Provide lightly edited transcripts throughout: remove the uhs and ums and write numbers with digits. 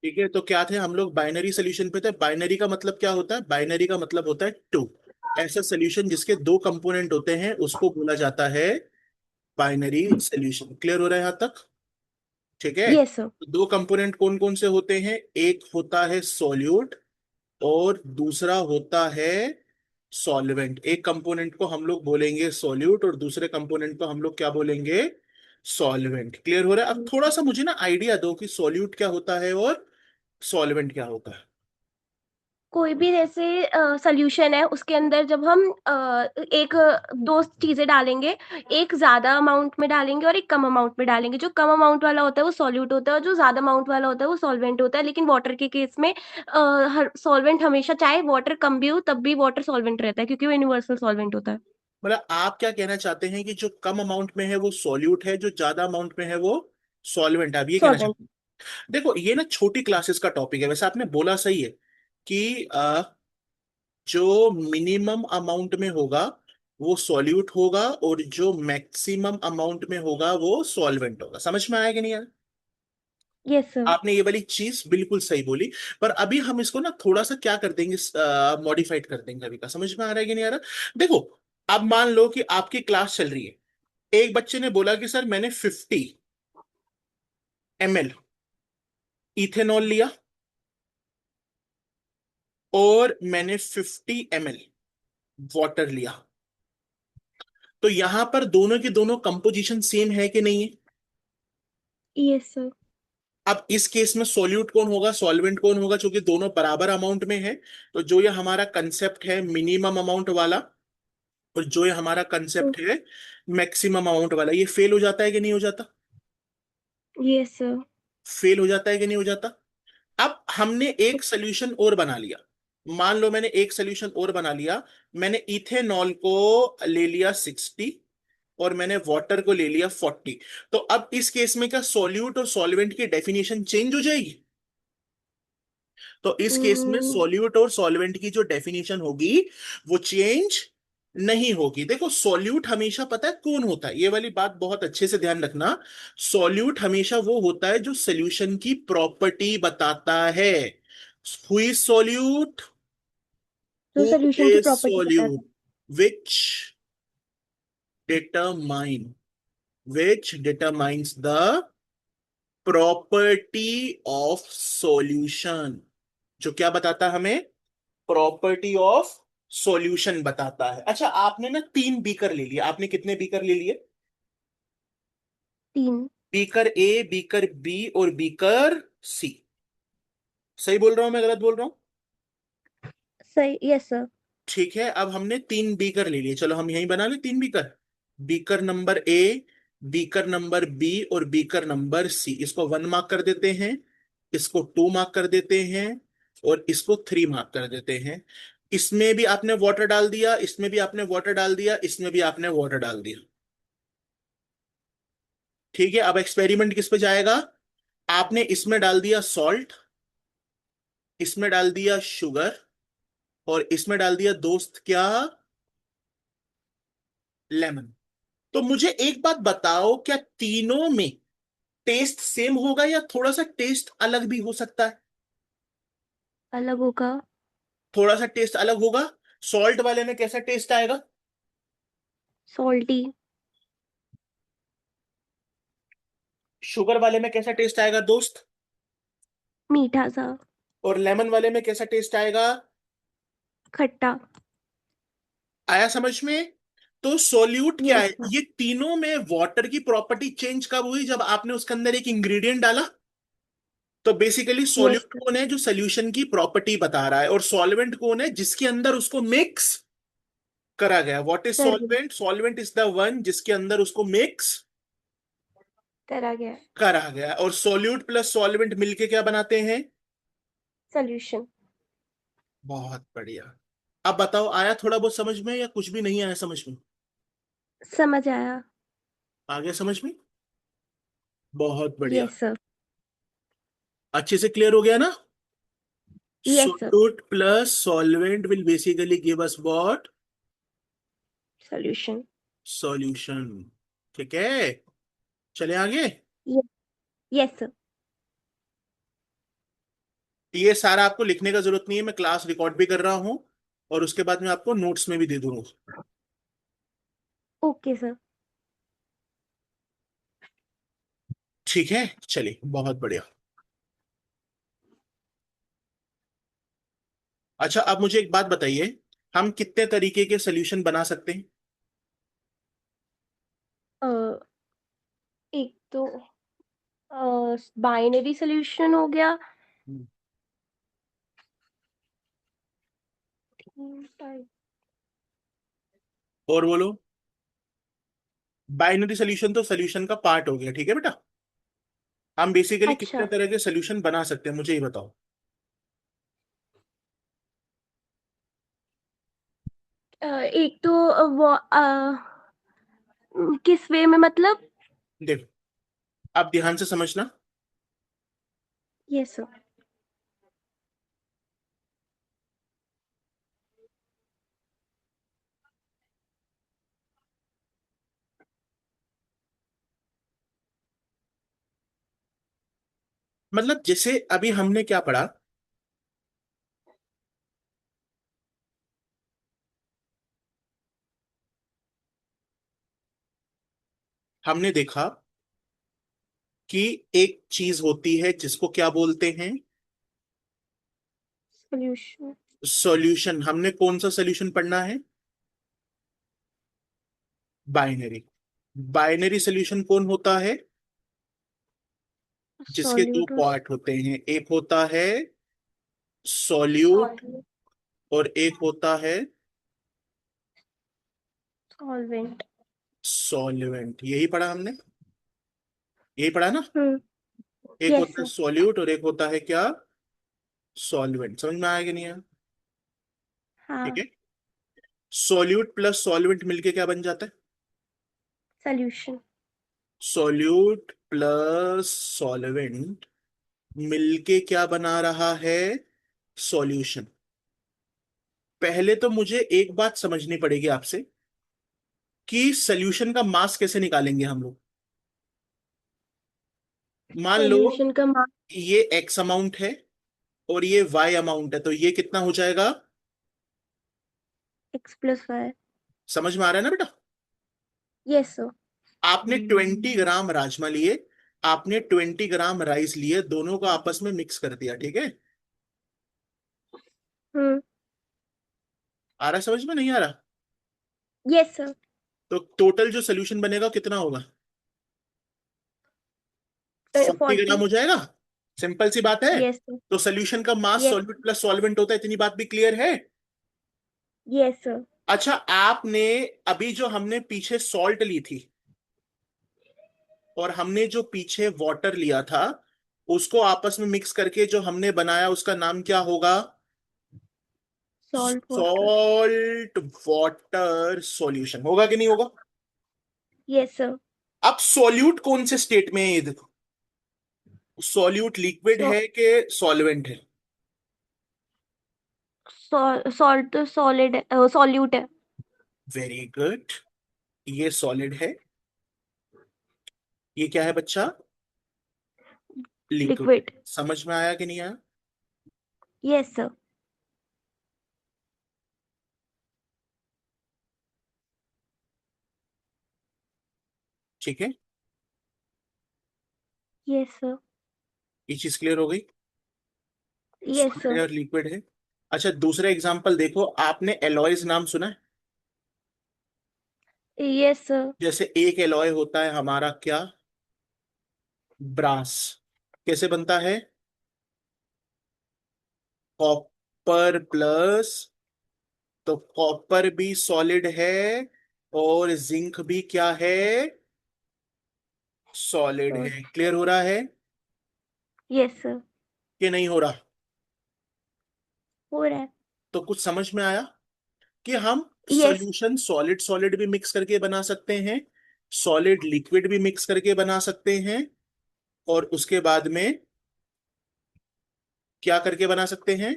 ठीक है, तो क्या थे हम लोग, बाइनरी सोल्यूशन पे थे। बाइनरी का मतलब क्या होता है? बाइनरी का मतलब होता है टू। ऐसा सोल्यूशन जिसके दो कंपोनेंट होते हैं उसको बोला जाता है बाइनरी सोल्यूशन। क्लियर हो रहा है यहाँ तक? ठीक है। Yes sir. तो दो कंपोनेंट कौन कौन से होते हैं? एक होता है सॉल्यूट और दूसरा होता है सॉल्वेंट। एक कंपोनेंट को हम लोग बोलेंगे सॉल्यूट और दूसरे कंपोनेंट को हम लोग क्या बोलेंगे? सॉल्वेंट। क्लियर हो रहा है? अब थोड़ा सा मुझे ना आइडिया दो कि सॉल्यूट क्या होता है और सॉल्वेंट क्या होता है। कोई भी जैसे सोल्यूशन है, उसके अंदर जब हम एक दो चीजें डालेंगे, एक ज्यादा अमाउंट में डालेंगे और एक कम अमाउंट में डालेंगे। जो कम अमाउंट वाला होता है वो सॉल्यूट होता है, और जो ज्यादा अमाउंट वाला होता है वो सॉल्वेंट होता है। लेकिन वाटर के केस में हर सॉल्वेंट हमेशा, चाहे वाटर कम भी हो तब भी वाटर सॉल्वेंट रहता है, क्योंकि वो यूनिवर्सल सॉल्वेंट होता है। मतलब आप क्या कहना चाहते हैं कि जो कम अमाउंट में है वो सॉल्यूट है, जो ज्यादा अमाउंट में है वो सॉल्वेंट है, आप ये कहना सॉल्वेंट। चाहते हैं? देखो, ये ना छोटी क्लासेस का टॉपिक है। वैसे आपने बोला सही है कि जो मिनिमम अमाउंट में होगा वो सॉल्यूट होगा और जो मैक्सिमम अमाउंट में होगा वो सॉल्वेंट होगा। समझ में आया कि नहीं आया? Yes sir. आपने ये वाली चीज बिल्कुल सही बोली। पर अभी हम इसको ना थोड़ा सा क्या कर देंगे, मॉडिफाइड कर देंगे। अभी का समझ में आ रहा है कि नहीं आ रहा? देखो, अब मान लो कि आपकी क्लास चल रही है। एक बच्चे ने बोला कि सर मैंने 50 ml इथेनॉल लिया और मैंने 50 ml वाटर लिया। तो यहां पर दोनों की दोनों कंपोजिशन सेम है कि नहीं है? Yes sir. अब इस केस में सॉल्यूट कौन होगा, सॉल्वेंट कौन होगा? क्योंकि दोनों बराबर अमाउंट में है। तो जो ये हमारा कंसेप्ट है मिनिमम अमाउंट वाला और जो ये हमारा कंसेप्ट है मैक्सिमम अमाउंट वाला, ये फेल हो जाता है कि नहीं हो जाता? Yes sir. फेल हो जाता है कि नहीं हो जाता? अब हमने एक सोल्यूशन और बना लिया। मान लो मैंने एक सोल्यूशन और बना लिया। मैंने इथेनॉल को ले लिया 60 और मैंने वाटर को ले लिया 40। तो अब इस केस में क्या सॉल्यूट और सॉल्वेंट की डेफिनेशन चेंज हो जाएगी? तो इस केस में सॉल्यूट और सॉल्वेंट की जो डेफिनेशन होगी वो चेंज नहीं होगी। देखो, सॉल्यूट हमेशा पता है कौन होता है, ये वाली बात बहुत अच्छे से ध्यान रखना। सॉल्यूट हमेशा वो होता है जो सॉल्यूशन की प्रॉपर्टी बताता है। Who is solute? जो हु सोल्यूशन की इज प्रॉपर्टी बताता सॉल्यूट? है। विच determine which determines the property of solution। जो क्या बताता है हमें? प्रॉपर्टी ऑफ सॉल्यूशन बताता है। अच्छा, आपने ना 3 बीकर ले लिए। आपने कितने बीकर ले लिए? तीन। बीकर ए, बीकर बी और बीकर सी। सही बोल रहा हूं मैं, गलत बोल रहा हूं? सही। Yes sir. ठीक है, अब हमने 3 बीकर ले लिए। चलो हम यहीं बना ले 3 beaker. Beaker number A, beaker number B और बीकर नंबर सी। इसको 1 मार्क कर देते हैं, इसको 2 मार्क कर देते हैं और इसको 3 मार्क कर देते हैं। इसमें भी आपने वाटर डाल दिया, इसमें भी आपने वाटर डाल दिया, इसमें भी आपने वाटर डाल दिया। ठीक है, अब एक्सपेरिमेंट किस पे जाएगा? आपने इसमें डाल दिया सॉल्ट, इसमें डाल दिया शुगर और इसमें डाल दिया दोस्त क्या? लेमन। तो मुझे एक बात बताओ, क्या तीनों में टेस्ट सेम होगा या थोड़ा सा टेस्ट अलग भी हो सकता है? अलग होगा। थोड़ा सा टेस्ट अलग होगा। सॉल्ट वाले में कैसा टेस्ट आएगा? सॉल्टी। शुगर वाले में कैसा टेस्ट आएगा दोस्त? मीठा सा। और लेमन वाले में कैसा टेस्ट आएगा? खट्टा। आया समझ में? तो सोल्यूट क्या यस है? सर। ये तीनों में वाटर की प्रॉपर्टी चेंज कब हुई? जब आपने उसके अंदर एक इंग्रेडिएंट डाला। तो बेसिकली यस सॉल्यूट सर। कौन है? जो सोल्यूशन की प्रॉपर्टी बता रहा है। और सॉल्वेंट कौन है? जिसके अंदर उसको मिक्स करा गया। व्हाट इज कर गया। Solvent? Solvent is the one जिसके अंदर उसको मिक्स करा गया। करा गया। और सॉल्यूट प्लस सॉल्वेंट मिलके क्या बनाते हैं? सोल्यूशन। बहुत बढ़िया। अब बताओ, आया थोड़ा बहुत समझ में या कुछ भी नहीं आया समझ में? समझ आया। आ गया समझ में? बहुत बढ़िया। Yes sir. अच्छे से क्लियर हो गया ना? Yes sir. solute plus solvent will basically give us what? Solution. Solution। ठीक है, चले आगे। यस। Yes sir. ये सारा आपको लिखने का जरूरत नहीं है, मैं क्लास रिकॉर्ड भी कर रहा हूँ और उसके बाद मैं आपको नोट्स में भी दे दूंगा। Okay sir. ठीक है, चलिए बहुत बढ़िया। अच्छा, अब मुझे एक बात बताइए, हम कितने तरीके के सोल्यूशन बना सकते हैं? एक तो बाइनरी सोल्यूशन हो गया। हम्म। और बोलो। बाइनरी सोल्यूशन तो सोल्यूशन का पार्ट हो गया, ठीक है बेटा। हम बेसिकली कितने अच्छा। तरह के सोल्यूशन बना सकते हैं, मुझे ये बताओ। एक तो वो किस वे में मतलब? देखो, आप ध्यान से समझना। Yes sir. मतलब जैसे अभी हमने क्या पढ़ा, हमने देखा कि एक चीज होती है जिसको क्या बोलते हैं, सोल्यूशन। सॉल्यूशन। हमने कौन सा सॉल्यूशन पढ़ना है? बाइनरी। बाइनरी सॉल्यूशन कौन होता है? जिसके दो सॉल्यूट। पार्ट होते हैं, एक होता है सॉल्यूट और एक होता है सॉल्वेंट। सॉल्वेंट। यही पढ़ा हमने, यही पढ़ा ना। हम्म। एक यस होता है सर। सॉल्यूट और एक होता है क्या, सॉल्वेंट। समझ में आया कि नहीं आया? ठीक हाँ। है। सॉल्यूट प्लस सॉल्वेंट मिलके क्या बन जाता है? सोल्यूशन। सॉल्यूट प्लस सॉल्वेंट मिलके क्या बना रहा है? सॉल्यूशन। पहले तो मुझे एक बात समझनी पड़ेगी आपसे कि सॉल्यूशन का मास कैसे निकालेंगे हम लोग। मान लो सोल्यूशन का मास ये एक्स अमाउंट है और ये वाई अमाउंट है, तो ये कितना हो जाएगा? x+y। समझ में आ रहा है ना बेटा? Yes sir. आपने 20 ग्राम राजमा लिए, आपने 20 ग्राम राइस लिए, दोनों को आपस में मिक्स कर दिया, ठीक है। हम्म। आ रहा है समझ में, नहीं आ रहा? Yes sir. तो टोटल जो सोल्यूशन बनेगा कितना होगा? 40 ग्राम 40। हो जाएगा। सिंपल सी बात है। Yes sir. तो सोल्यूशन का मास यस। सॉल्वेंट प्लस सॉल्वेंट होता है, इतनी बात भी क्लियर है। Yes sir. अच्छा, आपने अभी जो हमने पीछे सॉल्ट ली थी और हमने जो पीछे वाटर लिया था, उसको आपस में मिक्स करके जो हमने बनाया उसका नाम क्या होगा? Salt water. Salt water solution. होगा कि नहीं होगा? Yes sir. अब सॉल्यूट कौन से स्टेट में है ये देखो। सॉल्यूट लिक्विड है कि सॉल्वेंट है? सॉल्ट तो सॉलिड है, सॉल्यूट है। Very good. ये सॉलिड है, ये क्या है बच्चा? लिक्विड। लिक्विड। समझ में आया कि नहीं आया? Yes sir. ठीक है, यस सर। ये चीज क्लियर हो गई। Yes solid sir. है और लिक्विड है। अच्छा, दूसरा एग्जांपल देखो, आपने एलॉयज नाम सुना है? Yes sir. जैसे एक एलॉय होता है हमारा क्या, ब्रास। कैसे बनता है? कॉपर प्लस, तो कॉपर भी सॉलिड है और जिंक भी क्या है, सॉलिड है। क्लियर हो रहा है यस सर। कि नहीं हो रहा? हो रहा है। तो कुछ समझ में आया कि हम यस। सॉल्यूशन सॉलिड सॉलिड भी मिक्स करके बना सकते हैं, सॉलिड लिक्विड भी मिक्स करके बना सकते हैं, और उसके बाद में क्या करके बना सकते हैं?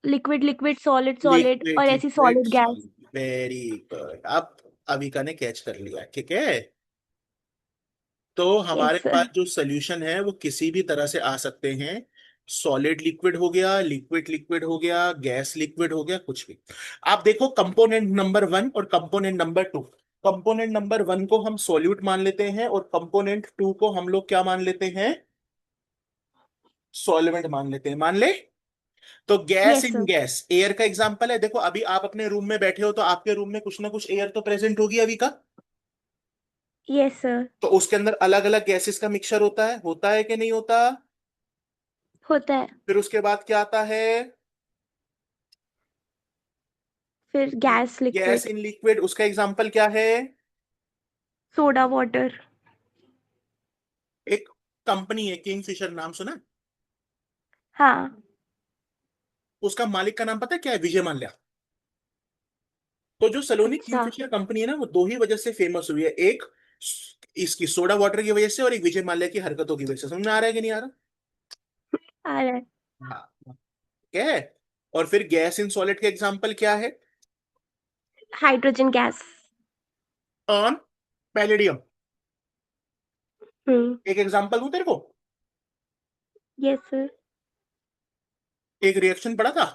Liquid liquid solid solid liquid और ऐसी liquid solid gas. Solid. Very good. अब अविका ने कैच कर लिया, ठीक है। तो हमारे यस पास सर। जो सोल्यूशन है वो किसी भी तरह से आ सकते हैं। सॉलिड लिक्विड हो गया, लिक्विड लिक्विड हो गया, गैस लिक्विड हो गया, कुछ भी। आप देखो कंपोनेंट नंबर 1 और कंपोनेंट नंबर 2। कंपोनेंट नंबर 1 को हम सॉल्यूट मान लेते हैं और कंपोनेंट 2 को हम लोग क्या मान लेते हैं, सॉल्वेंट मान लेते हैं, मान ले। तो gas yes in sir. Gas air का एग्जांपल है। देखो अभी आप अपने रूम में बैठे हो तो आपके रूम में कुछ ना कुछ एयर तो प्रेजेंट होगी अभी का। Yes sir. तो उसके अंदर अलग अलग गैसेस का मिक्सचर होता है कि नहीं होता। होता है। फिर उसके बाद क्या आता है, फिर gas gas liquid. In liquid. उसका एग्जांपल क्या है, सोडा वाटर। एक कंपनी है किंगफिशर, नाम सुना। हाँ। उसका मालिक का नाम पता है क्या है, विजय माल्या। तो जो सलोनी अच्छा। किंगफिशर कंपनी है ना, वो दो ही वजह से फेमस हुई है। एक इसकी सोडा वाटर की वजह से, और एक विजय माल्या की हरकतों की वजह से। समझ में आ रहा है कि नहीं आ रहा। आ रहा है। हाँ, क्या है। और फिर गैस इन सॉलिड का एग्जांपल क्या है, hydrogen gas. On palladium. Hmm. एक एग्जांपल दूं तेरे को, यस सर। एक रिएक्शन पड़ा था।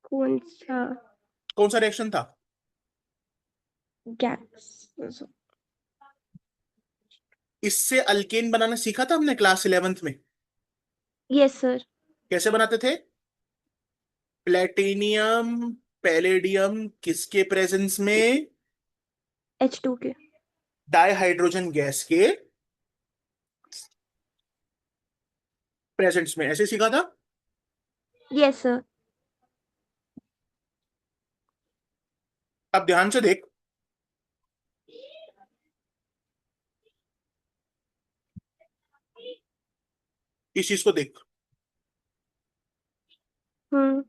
कौन सा? कौन सा रिएक्शन था। गैस। इससे अल्केन बनाना सीखा था हमने क्लास 11th में। Yes sir. कैसे बनाते थे, प्लेटिनियम पैलेडियम किसके प्रेजेंस में, H2 के। डाइहाइड्रोजन गैस के प्रेजेंस में, ऐसे सीखा था। Yes sir. अब ध्यान से देख, इस चीज को देख, हम्म।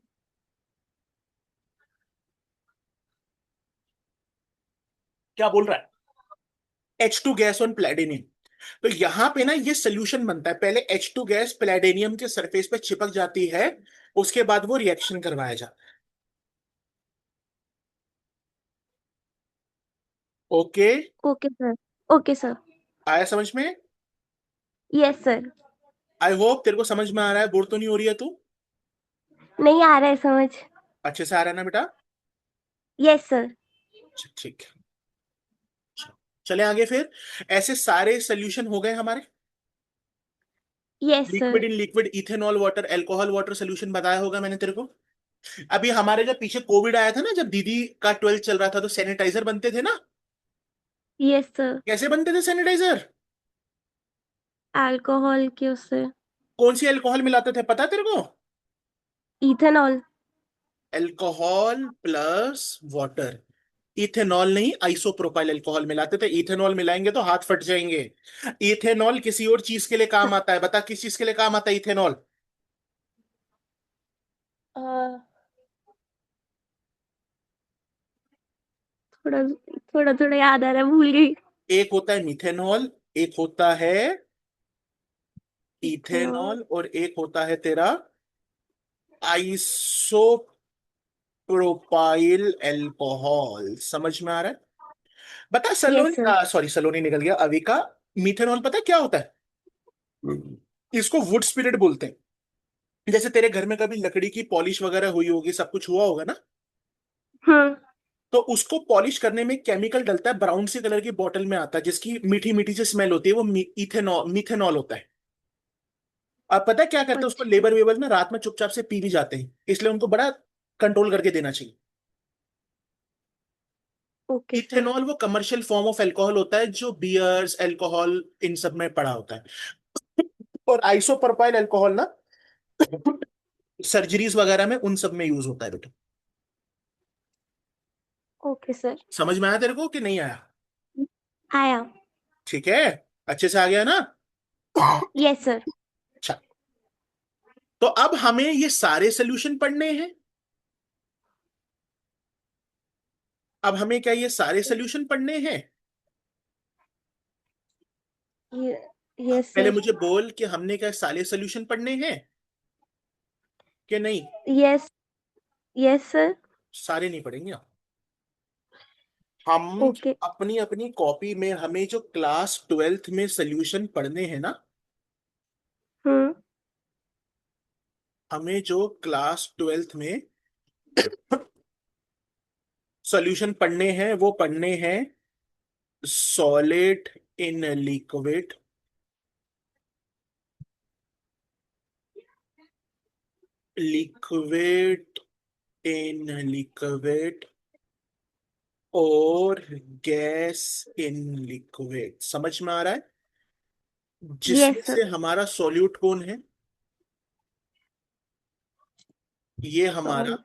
क्या बोल रहा है, H2 गैस ऑन प्लेटिनियम। तो यहां पे ना ये सोल्यूशन बनता है, पहले H2 गैस प्लेटिनियम के सरफेस पे चिपक जाती है, उसके बाद वो रिएक्शन करवाया जाता है। Okay, okay sir. Okay sir. आया समझ में। Yes sir. आई होप तेरे को समझ में आ रहा है, बोर तो नहीं हो रही है तू। नहीं आ रहा है समझ। अच्छे से आ रहा है ना बेटा। Yes sir. अच्छा, ठीक है। चले आगे फिर। ऐसे सारे सोल्यूशन हो गए हमारे। Yes liquid sir. In liquid, ethanol water, alcohol water solution बताया होगा मैंने तेरे को। अभी हमारे जब पीछे कोविड आया था ना, जब दीदी का 12th चल रहा था, तो सैनिटाइजर बनते थे ना। Yes sir. कैसे बनते थे सैनिटाइजर, अल्कोहल के उससे। कौन सी अल्कोहल मिलाते थे पता है तेरे को। Ethanol. Alcohol plus water. Ethanol नहीं, आइसोप्रोपाइल अल्कोहल मिलाते थे। इथेनॉल मिलाएंगे तो हाथ फट जाएंगे। इथेनॉल किसी और चीज के लिए काम आता है, बता किस चीज के लिए काम आता है इथेनॉल। थोड़ा थोड़ा थोड़ा याद आ रहा है, भूल गई। एक होता है मिथेनॉल, एक होता है इथेनॉल। इथेनॉल, और एक होता है तेरा आइसोप्रोपाइल अल्कोहल। समझ में आ रहा है। बता यस सलोनी, सर। सॉरी सलोनी निकल गया, अभी का। मिथेनॉल पता है क्या होता है, इसको वुड स्पिरिट बोलते हैं। जैसे तेरे घर में कभी लकड़ी की पॉलिश वगैरह हुई होगी, सब कुछ हुआ होगा ना। हम्म। तो उसको पॉलिश करने में केमिकल डलता है, ब्राउन सी कलर की बोतल में आता है, जिसकी मीठी मीठी सी स्मेल होती है, वो इथेनॉल मिथेनॉल होता है। अब पता है क्या करते हैं, उसको अच्छा। लेबर वेबर ना रात में चुपचाप से पी भी जाते हैं, इसलिए उनको बड़ा कंट्रोल करके देना चाहिए। Okay sir. इथेनॉल वो कमर्शियल फॉर्म ऑफ अल्कोहल होता है, जो बियर्स अल्कोहल इन सब में पड़ा होता है। और आइसोप्रोपाइल अल्कोहल ना सर्जरीज वगैरह में, उन सब में यूज होता है बेटा। Okay sir. समझ में आया तेरे को कि नहीं आया। आया। ठीक है, अच्छे से आ गया ना। Yes sir. अच्छा, तो अब हमें ये सारे सोल्यूशन पढ़ने हैं। अब हमें क्या ये सारे सोल्यूशन पढ़ने हैं। यस पहले सर। मुझे बोल कि हमने क्या सारे सोल्यूशन पढ़ने हैं कि नहीं। यस। Yes sir. सारे नहीं पढ़ेंगे हम। ओके। अपनी अपनी कॉपी में हमें जो क्लास 12th में सोल्यूशन पढ़ने हैं ना, हमें जो क्लास ट्वेल्थ में सॉल्यूशन पढ़ने हैं वो पढ़ने हैं solid in liquid, liquid in liquid और गैस इन लिक्विड। समझ में आ रहा है? जिसमें यस से हमारा सॉल्यूट कौन है? ये हमारा सॉरी।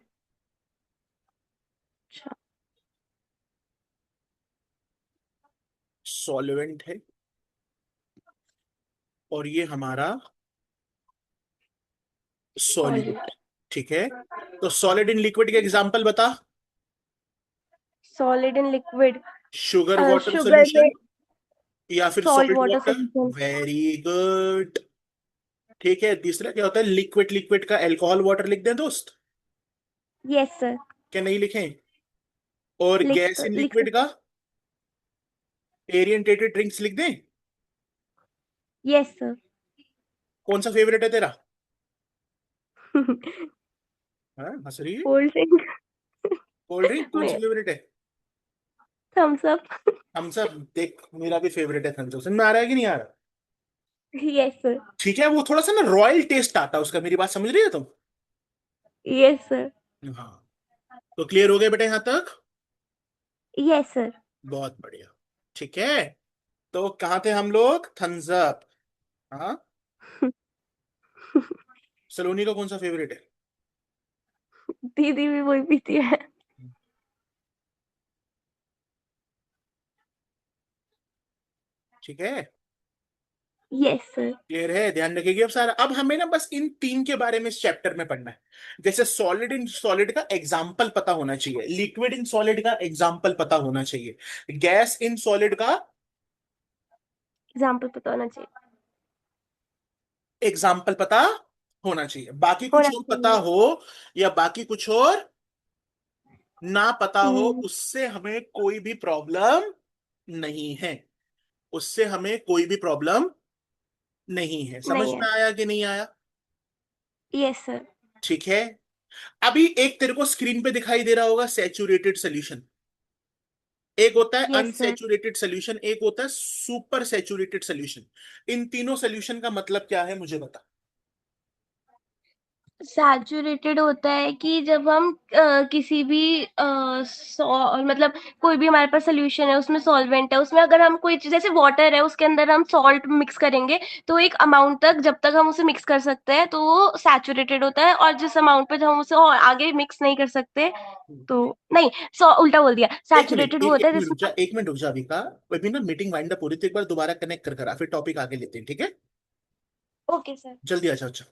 अच्छा। सॉल्वेंट है और ये हमारा सॉलिड। सॉल्यूट। ठीक है, तो सॉलिड इन लिक्विड के एग्जांपल बता। Solid in liquid. Sugar water sugar में सॉल्यूशन या फिर salt salt water water. Solution. Very good. ठीक है, तीसरा क्या होता है? लिक्विड लिक्विड का अल्कोहल वाटर लिख दें दोस्त? Yes sir. क्या नहीं लिखें? और गैस इन लिख लिक्विड का एरियंटेटेड ड्रिंक्स लिख दें? Yes sir. कौन सा फेवरेट है तेरा? हाँ, हंस रही है। कोल्ड ड्रिंक कोल्ड ड्रिंक कौन सी में फेवरेट है? Thums Up. हम सब देख, मेरा भी फेवरेट है थम्स अप। समझ में आ रहा है कि नहीं आ रहा? Yes sir. ठीक है, वो थोड़ा सा ना रॉयल टेस्ट आता है उसका। मेरी बात समझ रही है तुम? Yes sir. हाँ, तो क्लियर हो गए बेटा यहां तक? Yes sir. बहुत बढ़िया। ठीक है, तो कहाँ थे हम लोग? Thums Up. हाँ, सलोनी का कौन सा फेवरेट है? दीदी भी वही पीती है। ठीक है, यस सर। क्लियर है? ध्यान रखेगी अब सारा। अब हमें ना बस इन तीन के बारे में इस चैप्टर में पढ़ना है। जैसे सॉलिड इन सॉलिड का एग्जाम्पल पता होना चाहिए, लिक्विड इन सॉलिड का एग्जाम्पल पता होना चाहिए, गैस इन सॉलिड का एग्जाम्पल पता होना चाहिए। एग्जाम्पल पता होना चाहिए। बाकी होना कुछ और पता चाहिए। हो या बाकी कुछ और ना पता हो, हम्म। उससे हमें कोई भी प्रॉब्लम नहीं है। उससे हमें कोई भी प्रॉब्लम नहीं है। समझ नहीं में है। आया कि नहीं आया? Yes sir. ठीक है, अभी एक तेरे को स्क्रीन पे दिखाई दे रहा होगा सैचुरेटेड सोल्यूशन। एक होता है यस सर। अनसैचुरेटेड सोल्यूशन, एक होता है सुपर सैचुरेटेड सोल्यूशन। इन तीनों सोल्यूशन का मतलब क्या है मुझे बता। सैचुरेटेड होता है कि जब हम किसी भी मतलब कोई भी हमारे पास सोल्यूशन है, उसमें सॉल्वेंट है, उसमें अगर हम कोई चीज जैसे वाटर है उसके अंदर हम सॉल्ट मिक्स करेंगे तो एक अमाउंट तक जब तक हम उसे मिक्स कर सकते हैं तो वो सैचुरेटेड होता है, और जिस अमाउंट पे जब हम उसे और आगे मिक्स नहीं कर सकते तो नहीं, सो उल्टा बोल दिया, एक मिनट, सैचुरेटेड वो एक होता एक है मिनट रुक जा, जिसमें। एक मिनट रुक जा अभी का। अभी ना मीटिंग वाइंड अप हो रही थी, एक बार दोबारा कनेक्ट कर करा फिर टॉपिक आगे लेते हैं, ठीक है? Okay sir. जल्दी आ जाओ, अच्छा।